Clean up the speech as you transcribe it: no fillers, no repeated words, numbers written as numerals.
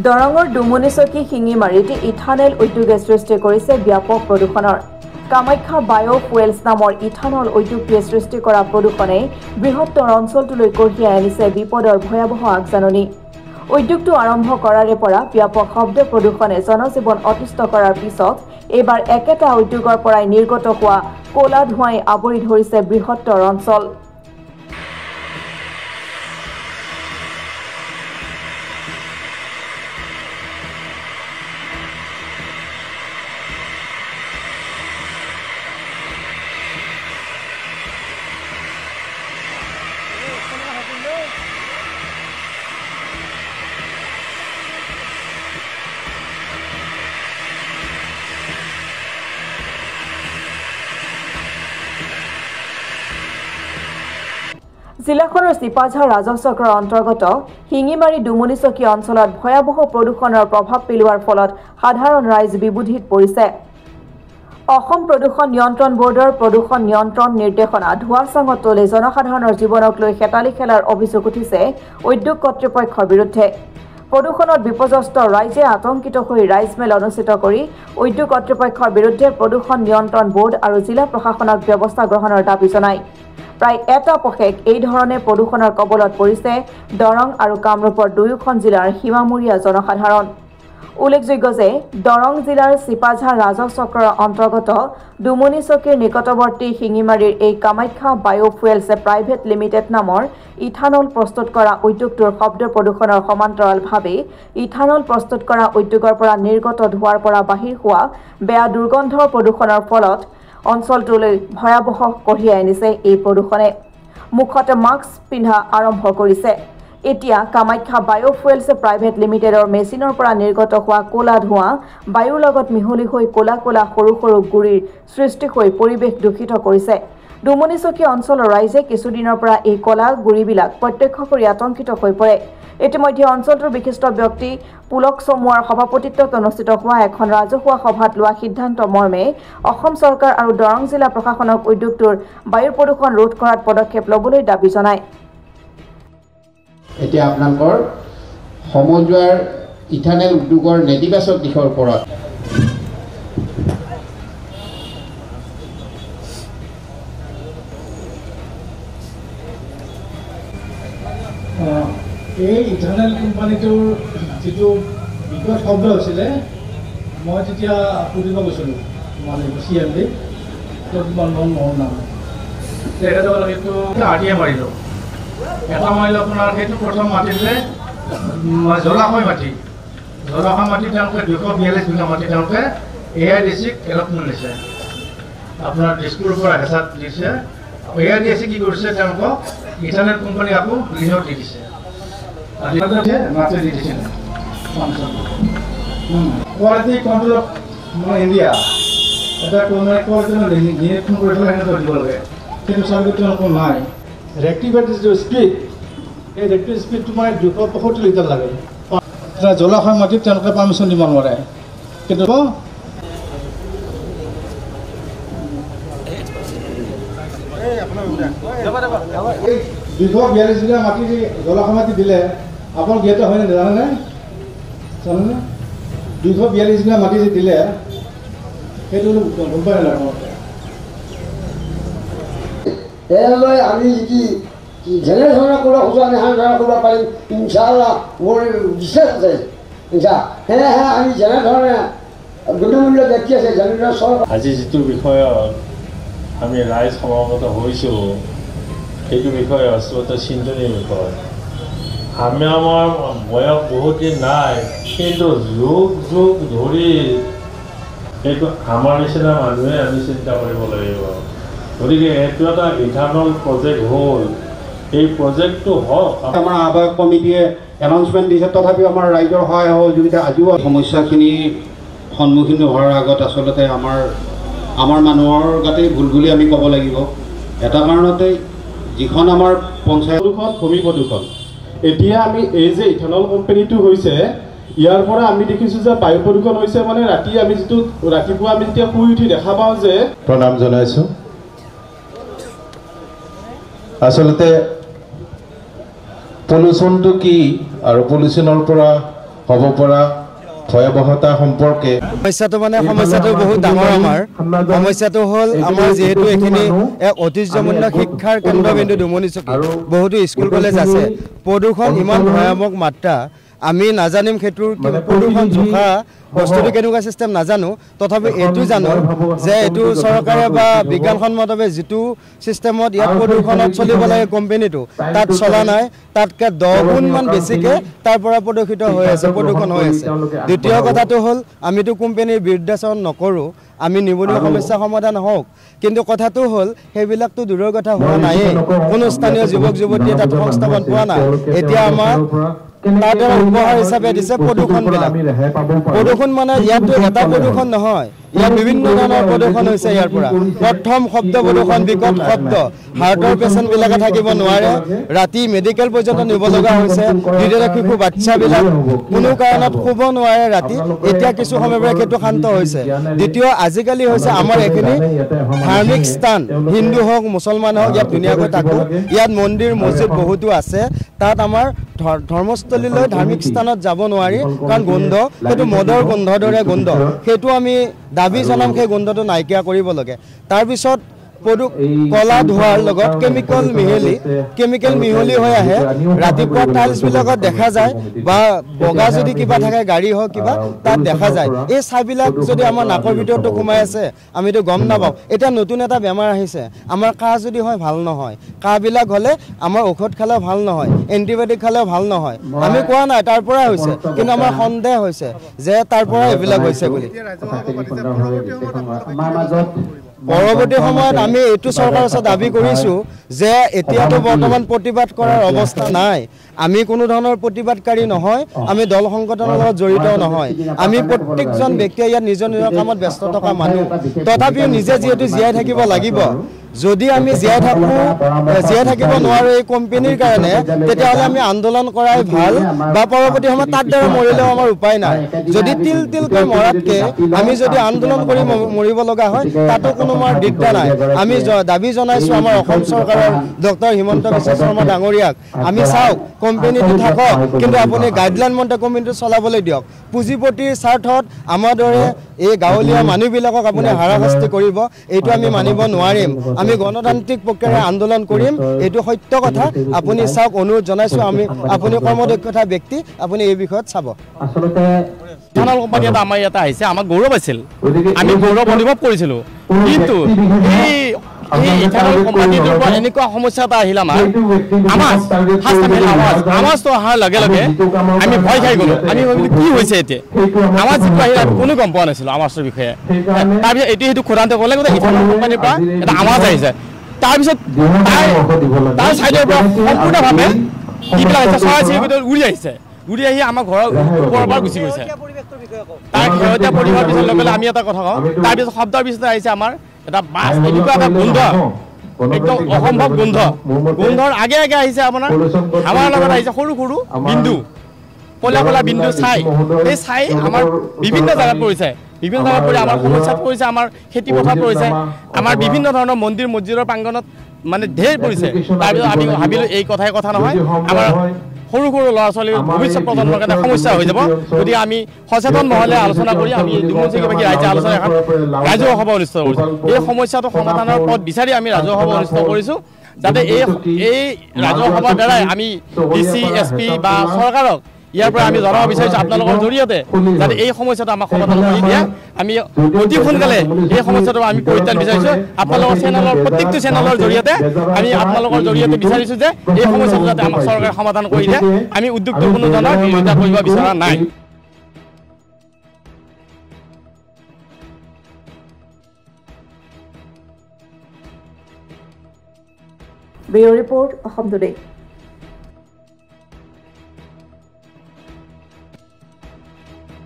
দৰঙৰ ডুমুনিচকী শিঙিমাৰীত ইথানেল উদ্যোগে সৃষ্টি কৰিছে ব্যাপক প্ৰদূষণৰ। কামাখ্যা বায়' ফুৱেলছ নামৰ ইথানল উদ্যোগটোৱে সৃষ্টি কৰা প্ৰদূষণে বৃহত্তৰ অঞ্চলটোলৈ কঢ়িয়াই আনিছে বিপদৰ ভয়াৱহ আগজাননী। উদ্যোগটো আৰম্ভ কৰাৰে পৰা ব্যাপক শব্দ প্ৰদূষণে জনজীৱন অতিষ্ঠ কৰাৰ পিছত এইবাৰ একেটা উদ্যোগৰ পৰাই নিৰ্গত হোৱা ক'লা ধোঁৱাই আৱৰি ধৰিছে বৃহত্তৰ অঞ্চল। জিলাখনৰ চিপাঝাৰ ৰাজহ চক্ৰৰ অন্তৰ্গত শিঙিমাৰী ডুমুনিচকী অঞ্চলত ভয়াৱহ প্ৰদূষণৰ প্ৰভাৱ পেলোৱাৰ ফলত সাধাৰণ ৰাইজ বিবুধিত পৰিছে। অসম প্ৰদূষণ নিয়ন্ত্ৰণ বৰ্ডৰ প্ৰদূষণ নিয়ন্ত্ৰণ নিৰ্দেশনা ধোঁৱাচাঙত তলে জনসাধাৰণৰ জীৱনক লৈ হেতালি খেলাৰ অভিযোগ উঠিছে উদ্যোগ কৰ্তৃপক্ষৰ বিৰুদ্ধে। প্ৰদূষণত বিপৰ্যস্ত ৰাইজে আতংকিত হৈ ৰাইজমেল অনুষ্ঠিত কৰি উদ্যোগ কৰ্তৃপক্ষৰ বিৰুদ্ধে প্ৰদূষণ নিয়ন্ত্ৰণ বৰ্ড আৰু জিলা প্ৰশাসনক ব্যৱস্থা গ্ৰহণৰ দাবী জনায়। প্ৰায় এটা পষেক এই ধৰণে প্ৰদূষণৰ কবলত পৰিছে দৰং আৰু কামৰূপৰ দুয়োখন জিলাৰ সীমামূৰীয়া জনসাধাৰণ। উল্লেখযোগ্য যে দৰং জিলাৰ চিপাঝাৰ ৰাজহ চক্ৰৰ অন্তৰ্গত ডুমুনিচকীৰ নিকটৱৰ্তী শিঙিমাৰীৰ এই কামাখ্যা বায়' ফুৱেলছ প্ৰাইভেট লিমিটেড নামৰ ইথানল প্ৰস্তুত কৰা উদ্যোগটোৰ শব্দ প্ৰদূষণৰ সমান্তৰালভাৱে ইথানল প্ৰস্তুত কৰা উদ্যোগৰ পৰা নিৰ্গত ধোঁৱাৰ পৰা বাহিৰ হোৱা বেয়া দুৰ্গন্ধৰ প্ৰদূষণৰ ফলত অঞ্চলটোলৈ ভয়াৱহ কঢ়িয়াই আনিছে এই প্ৰদূষণে। মুখত মাস্ক পিন্ধা আৰম্ভ কৰিছে। এতিয়া কামাখ্যা বায়' ফুৱেলছ প্ৰাইভেট লিমিটেডৰ মেচিনৰ পৰা নিৰ্গত হোৱা ক'লা ধোঁৱা বায়ুৰ লগত মিহলি হৈ ক'লা ক'লা সৰু সৰু গুৰিৰ সৃষ্টি হৈ পৰিৱেশ দূষিত কৰিছে। ডুমুনিচকী অঞ্চলৰ ৰাইজে কিছুদিনৰ পৰা এই ক'লা গুৰিবিলাক প্ৰত্যক্ষ কৰি আতংকিত হৈ পৰে। ইতিমধ্যে অঞ্চলটোৰ বিশিষ্ট ব্যক্তি পুলক চমুৱাৰ সভাপতিত্বত অনুষ্ঠিত হোৱা এখন ৰাজহুৱা সভাত লোৱা সিদ্ধান্ত মৰ্মে অসম চৰকাৰ আৰু দৰং জিলা প্ৰশাসনক উদ্যোগটোৰ বায়ু প্ৰদূষণ ৰোধ কৰাত পদক্ষেপ ল'বলৈ দাবী জনায়। এতিয়া আপোনালোকৰ সমজুৱাৰ ইথানেল উদ্যোগৰ নেতিবাচক দিশৰ ওপৰত এই ইথানেল কোম্পানীটোৰ যিটো বিকট শব্দ হৈছিলে, মই তেতিয়া সুধিব গৈছিলোঁ মানে CMD মোহন নাম তেখেতসকলক সেইটো আটিয়ে মাৰিলোঁ। এটা মাৰিলোঁ আপোনাৰ সেইটো প্ৰথম মাটিলে জলাশয় মাটি তেওঁলোকে 242 বিঘা মাটি তেওঁলোকে AIDCক এলটমেণ্ট লৈছে। আপোনাৰ দিছপুৰৰ পৰা হেঁচাত দিছে। AIDC কি কৰিছে, তেওঁলোকক ইথানেল কোম্পানী আকৌ লিজত দি দিছে। কোৱালিটি কণ্ট্ৰল অফ ইণ্ডিয়া এটা কোৱালিটি নিৰীক্ষণ কৰি পেলাই সেনেকৈ দিব লাগে, কিন্তু চাৰ্ভিচ তেওঁলোকৰ নাই। ৰেক্টিফাইড যিটো স্পীড, এই ৰেক্টিফাইড স্পীডটো মানে 265 লিটাৰ লাগে। জলাশয় মাটিত তেওঁলোকে পাৰ্মিশ্যন দিব নোৱাৰে, কিন্তু 242 বিঘা মাটি জলাশয় মাটি দিলে আপোনাক ইয়াতে হয়নে জানেনে? 242 বিঘা মাটি যে দিলে সেইটো গম পাই নালাগে। এলৈ আমি যদি যেনেধৰণে কৰিব খোজোঁ আমি সেনেধৰণে কৰিব পাৰিম ইনশাআল্লাহ। মোৰ বিশ্বাস আছে সেয়েহে আমি যেনেধৰণে গুণমূল্য ব্যক্তি আছে যেনেধৰণে চৰকাৰ আজি যিটো বিষয়ত আমি ৰাইজ সমাগত হৈছোঁ সেইটো বিষয় আচলতে চিন্তনীয় বিষয়। আমাৰ বয়স বহুত দিন নাই, কিন্তু যুগ যুগ ধৰি সেইটো আমাৰ নিচিনা মানুহে আমি চিন্তা কৰিব লাগিব। গতিকে এইটো এটা ইথানল প্ৰজেক্ট হ'ল, এই প্ৰজেক্টটো হওক। আমাৰ আহ্বায়ক কমিটিয়ে এনাউন্সমেণ্ট দিছে, তথাপিও আমাৰ ৰাইজৰ সহায় সহযোগিতা আজিও সমস্যাখিনি সন্মুখীন হোৱাৰ আগত আচলতে আমাৰ মানুহৰ গাতেই ভুল বুলি আমি ক'ব লাগিব। এটা কাৰণতে যিখন আমাৰ পঞ্চায়ত প্ৰদূষণ, ভূমি প্ৰদূষণ, এতিয়া আমি এই যে ইথানল কোম্পানীটো হৈছে ইয়াৰ পৰা আমি দেখিছোঁ যে বায়ু প্ৰদূষণ হৈছে। মানে ৰাতিপুৱা আমি যেতিয়া শুই উঠি দেখা পাওঁ যে প্ৰণাম জনাইছোঁ। আসলতে পলিউশনটো কি আৰু পলিউশনৰ পৰা হ'ব পৰা ভয়াবহতা সম্পৰ্কে সমস্যাটো বহুত ডাঙৰ আমাৰ সমস্যাটো হ'ল আমাৰ যিহেতু এইখিনি এক ঐতিহ্যমণ্ড শিক্ষাৰ কেন্দ্ৰবিন্দু ডুমনিচকী বহুতো স্কুল কলেজ আছে প্ৰদূষণ ইমান ভয়াৱহ মাত্ৰা আমি নাজানিম ক্ষেত্ৰৰ প্ৰদূষণ জোখা বস্তুটো কেনেকুৱা চিষ্টেম নাজানো তথাপি এইটো জানো যে এইটো চৰকাৰে বা বিজ্ঞানসন্মতভাৱে যিটো চিষ্টেমত ইয়াত প্ৰদূষণত চলিব লাগে কোম্পানীটো তাত চলা নাই তাতকৈ 10 গুণমান বেছিকৈ তাৰ পৰা প্ৰদূষিত হৈ আছে প্ৰদূষণ হৈ আছে দ্বিতীয় কথাটো হ'ল আমিতো কোম্পানীৰ বিৰুদ্ধাচৰণ নকৰোঁ আমি নিবনুৱা সমস্যা সমাধান হওক কিন্তু কথাটো হ'ল সেইবিলাকতো দূৰৰ কথা হোৱা নায়েই কোনো স্থানীয় যুৱক যুৱতীয়ে তাত সংস্থাপন পোৱা নাই এতিয়া আমাৰ তাত উপহাৰ হিচাপে দিছে প্ৰদূষণ মানে ইয়াতো এটা প্ৰদূষণ নহয় ইয়াত বিভিন্ন ধৰণৰ প্ৰদূষণ হৈছে ইয়াৰ পৰা প্ৰথম শব্দ প্ৰদূষণ বিকট শব্দ হাৰ্টৰ পেচেণ্টবিলাকে থাকিব নোৱাৰে ৰাতি মেডিকেল পৰ্যন্ত নিব লগা হৈছে দ্বিতীয়তে শিশু বাচ্চাবিলাক কোনো কাৰণত শুব নোৱাৰে ৰাতি এতিয়া কিছু সময়ৰ পৰা সেইটো শান্ত হৈছে দ্বিতীয় আজিকালি হৈছে আমাৰ এইখিনি ধাৰ্মিক স্থান হিন্দু হওক মুছলমান হওক ইয়াত ধুনীয়াকৈ থাকোঁ ইয়াত মন্দিৰ মছজিদ বহুতো আছে তাত আমাৰ ধৰ্মস্থলীলৈ ধাৰ্মিক স্থানত যাব নোৱাৰি কাৰণ গোন্ধ সেইটো মদৰ গোন্ধৰ দৰে গোন্ধ সেইটো আমি দাবী জনাম সেই গোন্ধটো নাইকিয়া কৰিব লাগে তাৰপিছত কলা ধোৱাৰ লগত কেমিকেল মিহলি হৈ আহে ৰাতিপুৱা টাইলছবিলাকত দেখা যায় বা বগা যদি কিবা থাকে গাড়ী হওক কিবা তাত দেখা যায় এই চাহবিলাক যদি আমাৰ নাকৰ ভিতৰতো সোমাই আছে আমিতো গম নাপাওঁ এতিয়া নতুন এটা বেমাৰ আহিছে আমাৰ কাহ যদি হয় ভাল নহয় কাহবিলাক হ'লে আমাৰ ঔষধ খালেও ভাল নহয় এণ্টিবায়'টিক খালেও ভাল নহয় আমি কোৱা নাই তাৰ পৰাই হৈছে কিন্তু আমাৰ সন্দেহ হৈছে যে তাৰ পৰা এইবিলাক হৈছে বুলি পৰৱৰ্তী সময়ত আমি এইটো চৰকাৰৰ ওচৰত দাবী কৰিছোঁ যে এতিয়াতো বৰ্তমান প্ৰতিবাদ কৰাৰ অৱস্থা নাই আমি কোনো ধৰণৰ প্ৰতিবাদকাৰী নহয় আমি দল সংগঠনৰ লগত জড়িতও নহয় আমি প্ৰত্যেকজন ব্যক্তিয়ে ইয়াত নিজৰ নিজৰ কামত ব্যস্ত থকা মানুহ তথাপিও নিজে যিহেতু জীয়াই থাকিব লাগিব যদি আমি জীয়াই থাকিব নোৱাৰোঁ এই কোম্পানীৰ কাৰণে তেতিয়াহ'লে আমি আন্দোলন কৰাই ভাল বা পৰৱৰ্তী সময়ত তাৰ দ্বাৰা মৰিলেও আমাৰ উপায় নাই যদি তিলকৈ মৰাতকৈ আমি যদি আন্দোলন কৰি মৰিব লগা হয় তাতো কোনো আমাৰ দিগদাৰ নাই আমি দাবী জনাইছোঁ আমাৰ অসম চৰকাৰৰ ডক্টৰ হিমন্ত বিশ্ব শৰ্মা ডাঙৰীয়াক আমি চাওক কোম্পানীটো থাকক কিন্তু আপুনি গাইডলাইন মতে কোম্পানীটো চলাবলৈ দিয়ক পুঁজিপতিৰ স্বাৰ্থত আমাৰ দৰে এই গাঁৱলীয়া মানুহবিলাকক আপুনি হাৰাশাস্তি কৰিব এইটো আমি মানিব নোৱাৰিম আমি গণতান্ত্ৰিক প্ৰক্ৰিয়াৰে আন্দোলন কৰিম এইটো সত্য কথা আপুনি চাওক অনুৰোধ জনাইছোঁ আপুনি কৰ্মদক্ষতা ব্যক্তি আপুনি এই বিষয়ত চাব আচলতে ইথানল কোম্পানী এটা আমাৰ ইয়াতে আহিছে আমাক গৌৰৱ আছিল আমি গৌৰৱ অনুভৱ কৰিছিলোঁ কিন্তু এই ইথানল কোম্পানীটোৰ পৰা এনেকুৱা সমস্যা এটা আহিল আমাৰটো অহাৰ লগে লগে আমি ভয় খাই গ'লোঁ আমি ভাবিলোঁ কি হৈছে এতিয়া আমাৰ যিটো আহিল আমি কোনো গম পোৱা নাছিলোঁ আমাৰটোৰ বিষয়ে তাৰপিছত এইটো সেইটো খোদান্তে ক'লে গোটেই ইথানল কোম্পানীৰ পৰা এটা আৱাজ আহিছে তাৰপিছত তাৰ চাইডৰ পৰা সম্পূৰ্ণভাৱে কিবিলাক আহিছে চৰাই চিৰিকটি উৰি আহি আমাৰ ঘৰৰ ওপৰৰ পৰা গুচি গৈছে তাৰ শেহতীয়া পৰিৱেশৰ পিছত লগে লগে আমি এটা কথা কওঁ তাৰপিছত শব্দৰ পিছতে আহিছে আমাৰ এটা বাছ এনেকুৱা এটা গোন্ধ একদম অসম্ভৱ গোন্ধৰ আগে আগে আহিছে আপোনাৰ আমাৰ লগত আহিছে সৰু সৰু বিন্দু কলা বিন্দু এই ছাই আমাৰ বিভিন্ন জেগাত পৰিছে আমাৰ সমস্যাত পৰিছে আমাৰ খেতি পথাৰত পৰিছে আমাৰ বিভিন্ন ধৰণৰ মন্দিৰ মছজিদৰ প্ৰাংগণত মানে ঢেৰ পৰিছে তাৰপিছত আমি ভাবিলোঁ এই কথা নহয় আমাৰ সৰু ল'ৰা ছোৱালীৰ ভৱিষ্যত প্ৰজন্মৰ কাৰণে সমস্যা হৈ যাব গতিকে আমি সচেতন মহলে আলোচনা কৰি আমি ডুমনিচকীবাসী ৰাইজে আলোচনা এখন ৰাজহুৱা সভা অনুষ্ঠিত কৰিছোঁ এই সমস্যাটো সমাধানৰ পথ বিচাৰি আমি ৰাজহুৱা সভা অনুষ্ঠিত কৰিছোঁ যাতে এই ৰাজহুৱা সভাৰ দ্বাৰাই আমি DC SP বা চৰকাৰক ইয়াৰ পৰা আমি জনাব বিচাৰিছোঁ আপোনালোকৰ জৰিয়তে যাতে এই সমস্যাটো আমাক সমাধান কৰি দিয়ে আমি অতি সোনকালে এই সমস্যাটো আমি পৰিত্ৰাণ বিচাৰিছোঁ আপোনালোকৰ চেনেলৰ প্ৰত্যেকটো চেনেলৰ জৰিয়তে আমি আপোনালোকৰ জৰিয়তে বিচাৰিছোঁ যে এই সমস্যাটো যাতে আমাক চৰকাৰে সমাধান কৰি দিয়ে আমি উদ্যোগটো কোনো ধৰণৰ বিৰোধিতা কৰিব বিচৰা নাই ব্যুৰ ৰিপৰ্ট অসম টুডে।